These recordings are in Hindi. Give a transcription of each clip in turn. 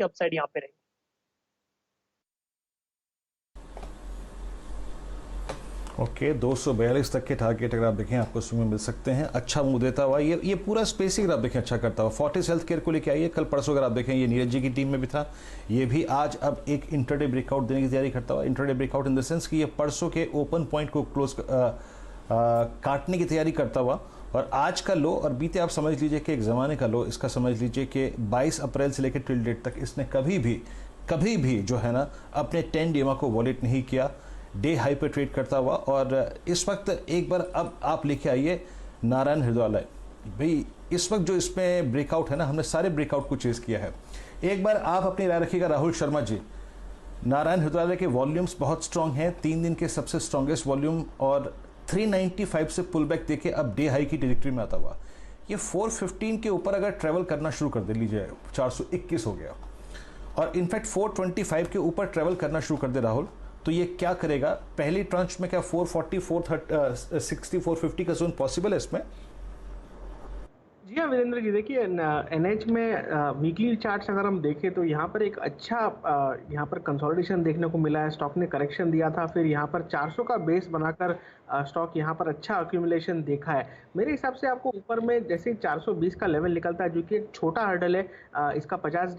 काफी अपसाइड यहाँ पे रहेगी। ओके 242 तक के टारगेट अगर आप देखें आपको उसमें मिल सकते हैं। अच्छा मुंह देता हुआ ये पूरा स्पेस ही अगर आप देखें अच्छा करता हुआ। फोर्टिस हेल्थ केयर को लेकर आइए, कल परसों अगर आप देखें ये नीरज जी की टीम में भी था, ये भी आज अब एक इंटरडे ब्रेकआउट देने की तैयारी करता हुआ। Intraday breakout in the sense कि ये परसों के ओपन पॉइंट को क्लोज काटने की तैयारी करता हुआ। और आज का लो और बीते आप समझ लीजिए कि एक ज़माने का लो, इसका समझ लीजिए कि 22 अप्रैल से लेकर टिल डेट तक इसने कभी भी जो है ना अपने 10 DMA को वॉलेट नहीं किया, डे हाई पे ट्रेड करता हुआ। और इस वक्त एक बार अब आप लेके आइए नारायण हृदयालय भाई, इस वक्त जो इसमें ब्रेकआउट है ना, हमने सारे ब्रेकआउट को चेस किया है। एक बार आप अपनी राय रखिएगा राहुल शर्मा जी, नारायण हृदयालय के वॉल्यूम्स बहुत स्ट्रांग हैं, 3 दिन के सबसे स्ट्रांगेस्ट वॉल्यूम, और 395 से पुल बैक देके अब डे हाई की ट्रेजेक्टरी में आता हुआ। ये 415 के ऊपर अगर ट्रेवल करना शुरू कर दे लीजिए, 421 हो गया, और इनफैक्ट 425 के ऊपर ट्रेवल करना शुरू कर दे राहुल, तो ये क्या करेगा? पहली ट्रांच में क्या 440, 460, 450 का जोन पॉसिबल है इसमें? जी हाँ वीरेंद्र जी, देखिए एनएच में वीकली चार्ट्स अगर हम देखें तो यहाँ पर एक अच्छा यहाँ पर कंसोलिडेशन देखने को मिला है। स्टॉक ने करेक्शन दिया था, फिर यहाँ पर 400 का बेस बनाकर स्टॉक यहाँ पर अच्छा अक्यूमुलेशन देखा है। मेरे हिसाब से आपको ऊपर में जैसे 420 का लेवल निकलता है, जो कि एक छोटा हर्डल है, इसका 50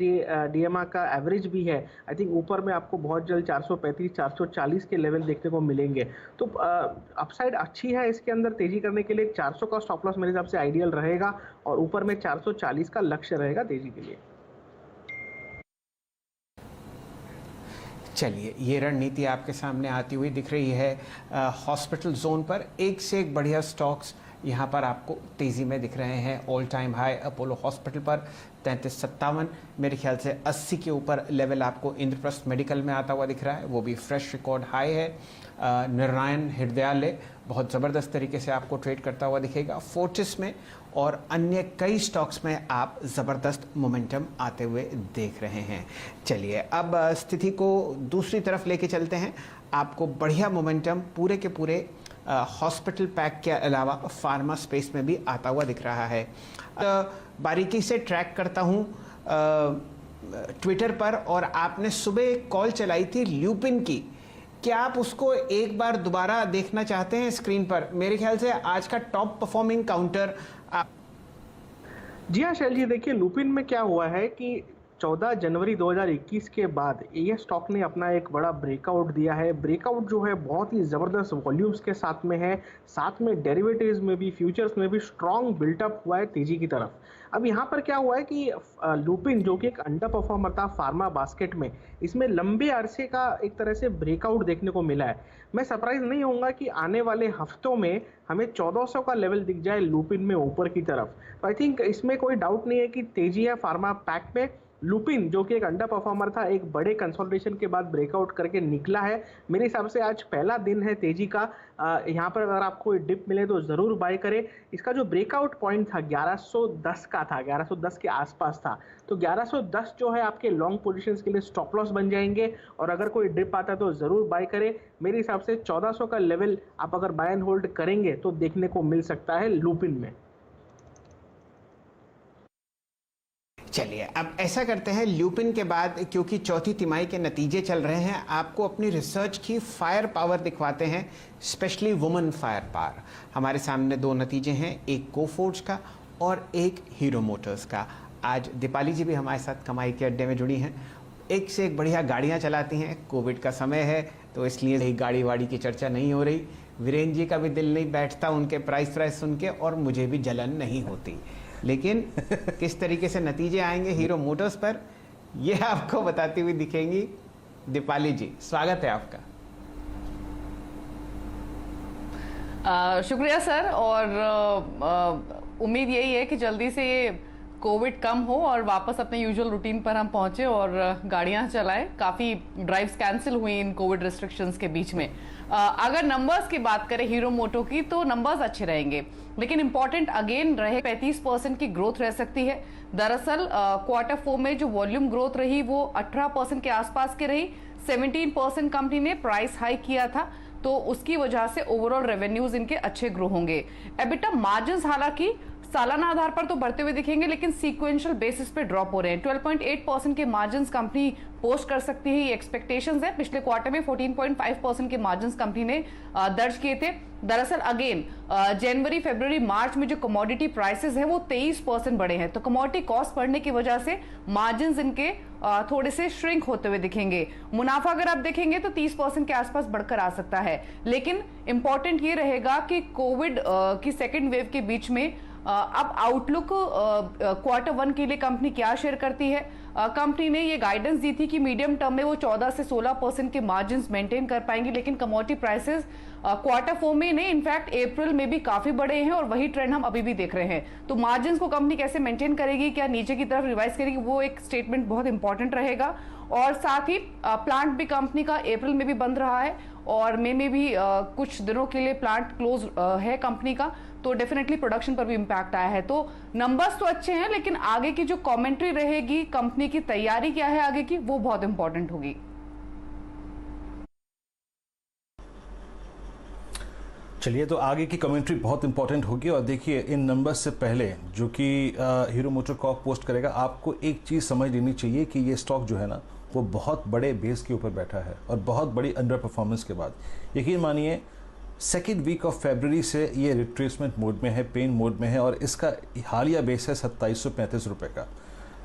DMA का एवरेज भी है। आई थिंक ऊपर में आपको बहुत जल्द 435, 440 के लेवल देखने को मिलेंगे। तो अपसाइड अच्छी है इसके अंदर तेजी करने के लिए। 400 का स्टॉप लॉस मेरे हिसाब से आइडियल रहेगा, और ऊपर में 440 का लक्ष्य रहेगा तेजी के लिए। चलिए, ये रणनीति आपके सामने आती हुई दिख रही है। हॉस्पिटल जोन पर एक से एक बढ़िया स्टॉक्स यहाँ पर आपको तेज़ी में दिख रहे हैं। All time high Apollo hospital पर 3357, मेरे ख्याल से 80 के ऊपर लेवल आपको इंद्रप्रस्थ मेडिकल में आता हुआ दिख रहा है, वो भी फ्रेश रिकॉर्ड हाई है। नारायण हृदयालय बहुत ज़बरदस्त तरीके से आपको ट्रेड करता हुआ दिखेगा। फोर्टिस में और अन्य कई स्टॉक्स में आप ज़बरदस्त मोमेंटम आते हुए देख रहे हैं। चलिए, अब स्थिति को दूसरी तरफ लेके चलते हैं। आपको बढ़िया मोमेंटम पूरे के पूरे हॉस्पिटल पैक के अलावा फार्मा स्पेस में भी आता हुआ दिख रहा है। बारीकी से ट्रैक करता हूँ ट्विटर पर, और आपने सुबह एक कॉल चलाई थी ल्यूपिन की, क्या आप उसको एक बार दोबारा देखना चाहते हैं स्क्रीन पर? मेरे ख्याल से आज का टॉप परफॉर्मिंग काउंटर। जी हाँ शैल जी, देखिए लुपिन में क्या हुआ है कि 14 जनवरी 2021 के बाद ये स्टॉक ने अपना एक बड़ा ब्रेकआउट दिया है। ब्रेकआउट जो है बहुत ही ज़बरदस्त वॉल्यूम्स के साथ में है, साथ में डेरिवेटिव्स में भी, फ्यूचर्स में भी स्ट्रॉन्ग बिल्टअप हुआ है तेजी की तरफ। अब यहाँ पर क्या हुआ है कि लुपिन जो कि एक अंडर परफॉर्मर था फार्मा बास्केट में, इसमें लंबे अरसे का एक तरह से ब्रेकआउट देखने को मिला है। मैं सरप्राइज नहीं होऊंगा कि आने वाले हफ्तों में हमें 1400 का लेवल दिख जाए लुपिन में ऊपर की तरफ। तो आई थिंक इसमें कोई डाउट नहीं है कि तेजी है फार्मा पैक में। लुपिन जो कि एक अंडर परफॉर्मर था, एक बड़े कंसोलिडेशन के बाद ब्रेकआउट करके निकला है। मेरे हिसाब से आज पहला दिन है तेजी का। यहाँ पर अगर आपको डिप मिले तो ज़रूर बाय करें। इसका जो ब्रेकआउट पॉइंट था 1110 का था, 1110 के आसपास था, तो 1110 जो है आपके लॉन्ग पोजीशंस के लिए स्टॉप लॉस बन जाएंगे, और अगर कोई डिप आता है तो ज़रूर बाय करें। मेरे हिसाब से 1400 का लेवल आप अगर बाय एंड होल्ड करेंगे तो देखने को मिल सकता है लुपिन में। चलिए, अब ऐसा करते हैं, ल्यूपिन के बाद क्योंकि चौथी तिमाही के नतीजे चल रहे हैं, आपको अपनी रिसर्च की फायर पावर दिखवाते हैं, स्पेशली वुमेन फायर पावर। हमारे सामने दो नतीजे हैं, एक कोफोर्ज का और एक हीरो मोटर्स का। आज दीपाली जी भी हमारे साथ कमाई के अड्डे में जुड़ी हैं, एक से एक बढ़िया गाड़ियाँ चलाती हैं। कोविड का समय है तो इसलिए गाड़ी वाड़ी की चर्चा नहीं हो रही। वीरेंद्र जी का भी दिल नहीं बैठता उनके प्राइस सुन के, और मुझे भी जलन नहीं होती। लेकिन किस तरीके से नतीजे आएंगे हीरो मोटर्स पर, यह आपको बताती हुई दिखेंगी दीपाली जी। स्वागत है आपका। शुक्रिया सर, और उम्मीद यही है कि जल्दी से ये कोविड कम हो और वापस अपने यूजुअल रूटीन पर हम पहुंचे और गाड़ियां चलाएं। काफ़ी ड्राइव्स कैंसिल हुई इन कोविड रिस्ट्रिक्शंस के बीच में। अगर नंबर्स की बात करें हीरो मोटो की, तो नंबर्स अच्छे रहेंगे, लेकिन इंपॉर्टेंट अगेन रहे 35% की ग्रोथ रह सकती है। दरअसल क्वार्टर 4 में जो वॉल्यूम ग्रोथ रही वो 18% के आसपास की रही। 17% कंपनी ने प्राइस हाइक किया था, तो उसकी वजह से ओवरऑल रेवेन्यूज इनके अच्छे ग्रो होंगे। एबिटा मार्जिन्स हालांकि सालाना आधार पर तो बढ़ते हुए दिखेंगे, लेकिन सीक्वेंशियल बेसिस पे ड्रॉप हो रहे हैं। 12.8% के मार्जिन कंपनी पोस्ट कर सकती है, ये एक्सपेक्टेशंस है। पिछले क्वार्टर में 14.5% के मार्जिन कंपनी ने दर्ज किए थे। दरअसल अगेन जनवरी, फरवरी, मार्च में जो कमोडिटी प्राइसेस है वो 23% बढ़े हैं, तो कमोडिटी कॉस्ट बढ़ने की वजह से मार्जिन इनके थोड़े से श्रिंक होते हुए दिखेंगे। मुनाफा अगर आप देखेंगे तो 30% के आसपास बढ़कर आ सकता है, लेकिन इंपॉर्टेंट ये रहेगा कि कोविड की सेकेंड वेव के बीच में अब आउटलुक क्वार्टर 1 के लिए कंपनी क्या शेयर करती है। कंपनी ने ये गाइडेंस दी थी कि मीडियम टर्म में वो 14 से 16% के मार्जिन मेंटेन कर पाएंगे, लेकिन कमोडिटी प्राइसेस क्वार्टर 4 में नहीं, इनफैक्ट अप्रैल में भी काफी बढ़े हैं और वही ट्रेंड हम अभी भी देख रहे हैं। तो मार्जिन को कंपनी कैसे मेंटेन करेगी, क्या नीचे की तरफ रिवाइज करेगी, वो एक स्टेटमेंट बहुत इंपॉर्टेंट रहेगा। और साथ ही प्लांट भी कंपनी का अप्रैल में भी बंद रहा है और मई में भी कुछ दिनों के लिए प्लांट क्लोज है कंपनी का, तो डेफिनेटली प्रोडक्शन पर भी इम्पैक्ट आया है। तो नंबर्स तो अच्छे हैं, लेकिन आगे की जो कमेंट्री रहेगी, कंपनी की तैयारी क्या है आगे की, वो बहुत इंपॉर्टेंट होगी। चलिए, तो आगे की कमेंट्री बहुत इंपॉर्टेंट होगी। और देखिए, इन नंबर्स से पहले जो कि हीरो मोटोकॉर्प पोस्ट करेगा, आपको एक चीज़ समझ लेनी चाहिए कि ये स्टॉक जो है ना, वो बहुत बड़े बेस के ऊपर बैठा है और बहुत बड़ी अंडर परफॉर्मेंस के बाद, यकीन मानिए सेकेंड वीक ऑफ फरवरी से ये रिट्रेसमेंट मोड में है, पेन मोड में है, और इसका हालिया बेस है 2735 रुपये का।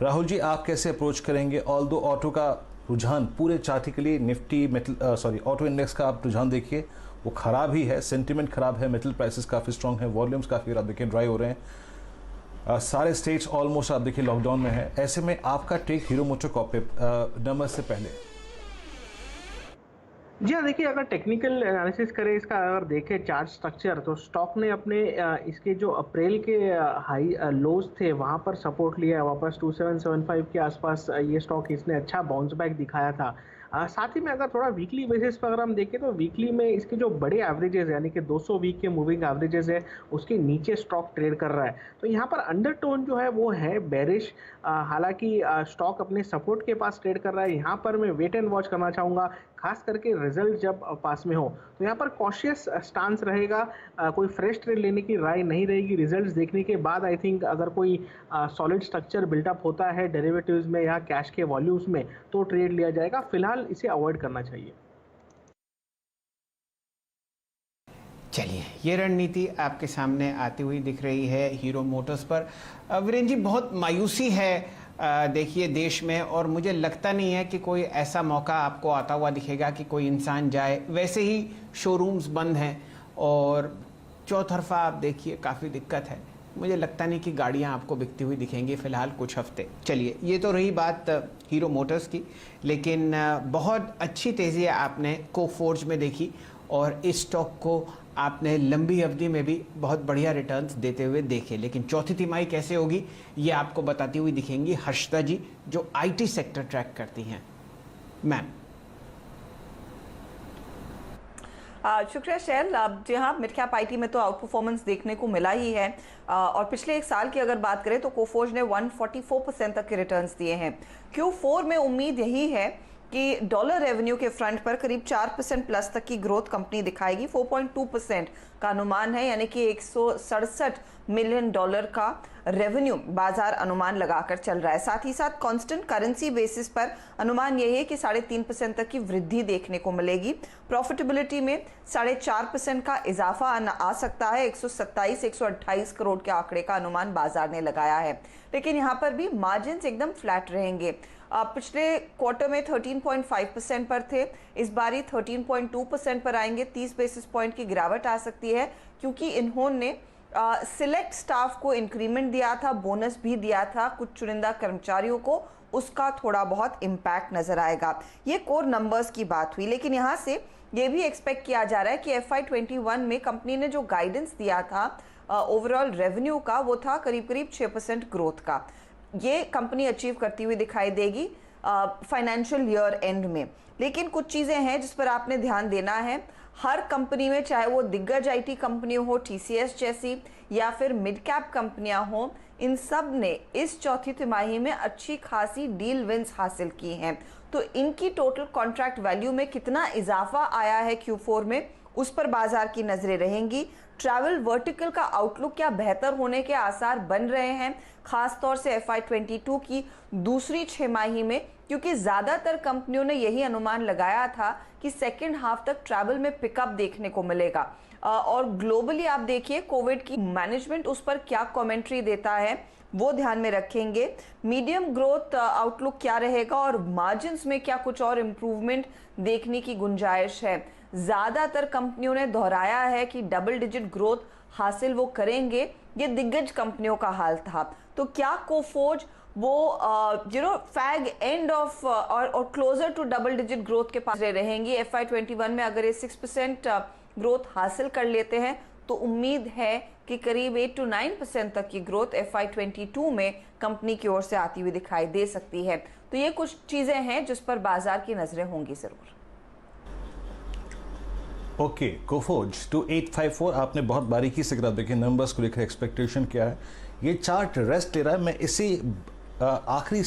राहुल जी, आप कैसे अप्रोच करेंगे? ऑल दो ऑटो का रुझान पूरे चार्ट के लिए, निफ्टी ऑटो इंडेक्स का आप रुझान देखिए, वो ख़राब ही है, सेंटिमेंट ख़राब है, मेटल प्राइसेस काफ़ी स्ट्रॉन्ग है, वॉल्यूम्स काफ़ी आप देखिए ड्राई हो रहे हैं, सारे स्टेट्स ऑलमोस्ट आप देखिए लॉकडाउन में है। ऐसे में आपका टेक हीरो मोटोकॉर्प पे नंबर से पहले? जी हाँ, देखिए, अगर टेक्निकल एनालिसिस करें इसका, अगर देखें चार्ट स्ट्रक्चर, तो स्टॉक ने अपने इसके जो अप्रैल के हाई लोज थे वहाँ पर सपोर्ट लिया है, वापस 2775 के आसपास ये स्टॉक इसने अच्छा बाउंस बैक दिखाया था। साथ ही में अगर थोड़ा वीकली बेसिस पर अगर हम देखें तो वीकली में इसके जो बड़े एवरेजेस यानी कि 200 वीक के मूविंग एवरेजेस है, उसके नीचे स्टॉक ट्रेड कर रहा है। तो यहाँ पर अंडरटोन जो है वो है बेरिश। हालांकि स्टॉक अपने सपोर्ट के पास ट्रेड कर रहा है। यहाँ पर मैं वेट एंड वॉच करना चाहूँगा, खास करके रिजल्ट जब पास में हो तो यहाँ पर कॉशियस स्टांस रहेगा। कोई फ्रेश ट्रेड लेने की राय नहीं रहेगी। रिजल्ट्स देखने के बाद आई थिंक अगर कोई सॉलिड स्ट्रक्चर बिल्टअप होता है डेरिवेटिव्स में या कैश के वॉल्यूम्स में, तो ट्रेड लिया जाएगा। फिलहाल इसे अवॉइड करना चाहिए। चलिए, ये रणनीति आपके सामने आती हुई दिख रही है हीरो मोटर्स पर। वीरेंद्र जी, बहुत मायूसी है देखिए देश में, और मुझे लगता नहीं है कि कोई ऐसा मौका आपको आता हुआ दिखेगा कि कोई इंसान जाए। वैसे ही शोरूम्स बंद हैं और चौतरफा आप देखिए काफ़ी दिक्कत है। मुझे लगता नहीं कि गाड़ियां आपको बिकती हुई दिखेंगी फिलहाल कुछ हफ्ते। चलिए, ये तो रही बात हीरो मोटर्स की, लेकिन बहुत अच्छी तेज़ी आपने कोफोर्ज में देखी और इस स्टॉक को आपने लंबी अवधि में भी बहुत बढ़िया रिटर्न्स देते हुए देखे। लेकिन चौथी तिमाही कैसे होगी ये आपको बताती हुई दिखेंगी हर्षिता जी, जो आईटी सेक्टर ट्रैक करती हैं। मैम। शुक्रिया शैल। अब जी हाँ, मिड कैप आईटी में तो आउट परफॉर्मेंस देखने को मिला ही है, और पिछले एक साल की अगर बात करें तो कोफोर्ज ने 144% तक के रिटर्न्स दिए हैं। Q4 में उम्मीद यही है कि डॉलर रेवेन्यू के फ्रंट पर करीब 4% प्लस तक की ग्रोथ कंपनी दिखाएगी। 4.2% का अनुमान है, यानी कि $167 मिलियन का रेवेन्यू बाजार अनुमान लगाकर चल रहा है। साथ ही साथ कांस्टेंट करेंसी बेसिस पर अनुमान यही है कि 3.5% तक की वृद्धि देखने को मिलेगी। प्रॉफिटेबिलिटी में 4.5% का इजाफा आ सकता है। 127-128 करोड़ के आंकड़े का अनुमान बाजार ने लगाया है, लेकिन यहाँ पर भी मार्जिन एकदम फ्लैट रहेंगे। पिछले क्वार्टर में 13.5% पर थे, इस बारी 13.2% पर आएंगे। 30 बेसिस पॉइंट की गिरावट आ सकती है, क्योंकि इन्होंने सिलेक्ट स्टाफ को इंक्रीमेंट दिया था, बोनस भी दिया था कुछ चुनिंदा कर्मचारियों को, उसका थोड़ा बहुत इम्पैक्ट नजर आएगा। ये कोर नंबर्स की बात हुई, लेकिन यहाँ से ये भी एक्सपेक्ट किया जा रहा है कि FY21 में कंपनी ने जो गाइडेंस दिया था ओवरऑल रेवेन्यू का, वो था करीब करीब 6% ग्रोथ का। ये कंपनी अचीव करती हुई दिखाई देगी फाइनेंशियल ईयर एंड में। लेकिन कुछ चीज़ें हैं जिस पर आपने ध्यान देना है। हर कंपनी में, चाहे वो दिग्गज आईटी कंपनी हो, TCS जैसी, या फिर मिड कैप कंपनियां हो, इन सब ने इस चौथी तिमाही में अच्छी खासी डील विंस हासिल की हैं। तो इनकी टोटल कॉन्ट्रैक्ट वैल्यू में कितना इजाफा आया है Q4 में, उस पर बाजार की नजरें रहेंगी। ट्रैवल वर्टिकल का आउटलुक क्या बेहतर होने के आसार बन रहे हैं, खास तौर से FY22 की दूसरी छमाही में, क्योंकि ज्यादातर कंपनियों ने यही अनुमान लगाया था कि सेकेंड हाफ तक ट्रैवल में पिकअप देखने को मिलेगा। और ग्लोबली आप देखिए कोविड की मैनेजमेंट उस पर क्या कमेंट्री देता है वो ध्यान में रखेंगे। मीडियम ग्रोथ आउटलुक क्या रहेगा और मार्जिन्स में क्या कुछ और इम्प्रूवमेंट देखने की गुंजाइश है। ज्यादातर कंपनियों ने दोहराया है कि डबल डिजिट ग्रोथ हासिल वो करेंगे, ये दिग्गज कंपनियों का हाल था। तो क्या कोफोर्ज वो फैग एंड ऑफ और closer to double digit growth के पास रहेंगी। FY21 में अगर ये 6% ग्रोथ हासिल कर लेते हैं तो उम्मीद है कि करीब 8 to 9% तक की ग्रोथ FY22 में कंपनी की ओर से आती हुई दिखाई दे सकती है। तो ये कुछ चीजें हैं जिस पर बाजार की नजरें होंगी जरूर। ओके, कोफोर्ज 2854 आपने बहुत बारीकी से ग्राफ देखे, नंबर्स को लेकर एक्सपेक्टेशन क्या है। ये चार्ट रेस्ट ले रहा है, मैं इसी आखिरी